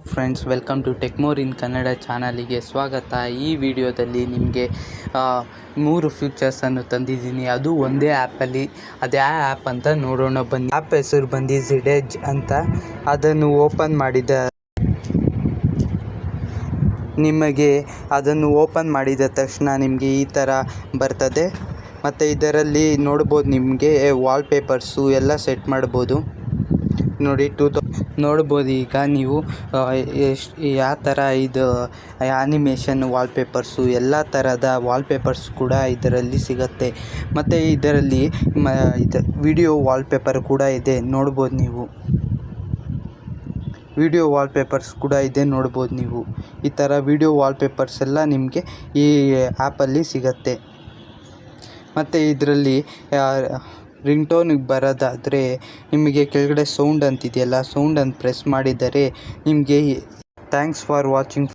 Friends, welcome to ಟೆಕ್ಮೋರ್ ಇನ್ ಕನ್ನಡ ಚಾನಲಿಗೆ ಸ್ವಾಗತ. ಈ ವಿಡಿಯೋದಲ್ಲಿ ನಿಮಗೆ 3 ಫೀಚರ್ಸನ್ನು ತಂದಿದ್ದೀನಿ. ಅದು ಒಂದೇ ಆ್ಯಪಲ್ಲಿ. ಅದು ಯಾವ ಆ್ಯಪ್ ಅಂತ ನೋಡೋಣ ಬನ್ನಿ. ಆ್ಯಪ್ ಹೆಸರು ಬಂದು ಜಿಡೆಜ್ ಅಂತ. ಅದನ್ನು ಓಪನ್ ಮಾಡಿದ ತಕ್ಷಣ ನಿಮಗೆ ಈ ಥರ ಬರ್ತದೆ. ಮತ್ತು ಇದರಲ್ಲಿ ನೋಡ್ಬೋದು, ನಿಮಗೆ ವಾಲ್ಪೇಪರ್ಸು ಎಲ್ಲ ಸೆಟ್ ಮಾಡ್ಬೋದು. ನೋಡಿ, ನೋಡ್ಬೋದು ಈಗ ನೀವು ಯಾವ ಥರ ಇದು ಆ್ಯನಿಮೇಷನ್ ವಾಲ್ಪೇಪರ್ಸು, ಎಲ್ಲ ಥರದ ವಾಲ್ಪೇಪರ್ಸ್ ಕೂಡ ಇದರಲ್ಲಿ ಸಿಗುತ್ತೆ. ಮತ್ತು ಇದರಲ್ಲಿ ಇದು ವಿಡಿಯೋ ವಾಲ್ಪೇಪರ್ ಕೂಡ ಇದೆ, ನೋಡ್ಬೋದು ನೀವು. ವಿಡಿಯೋ ವಾಲ್ಪೇಪರ್ಸ್ ಕೂಡ ಇದೆ, ನೋಡ್ಬೋದು ನೀವು. ಈ ಥರ ವಿಡಿಯೋ ವಾಲ್ಪೇಪರ್ಸ್ ಎಲ್ಲ ನಿಮಗೆ ಈ ಆ್ಯಪಲ್ಲಿ ಸಿಗುತ್ತೆ. ಮತ್ತು ಇದರಲ್ಲಿ ರಿಂಗ್ಟೋನಿಗೆ ಬರೋದಾದರೆ ನಿಮಗೆ ಕೆಳಗಡೆ ಸೌಂಡ್ ಅಂತಿದೆಯಲ್ಲ, ಸೌಂಡನ್ನು ಪ್ರೆಸ್ ಮಾಡಿದರೆ ನಿಮಗೆ ಥ್ಯಾಂಕ್ಸ್ ಫಾರ್ ವಾಚಿಂಗ್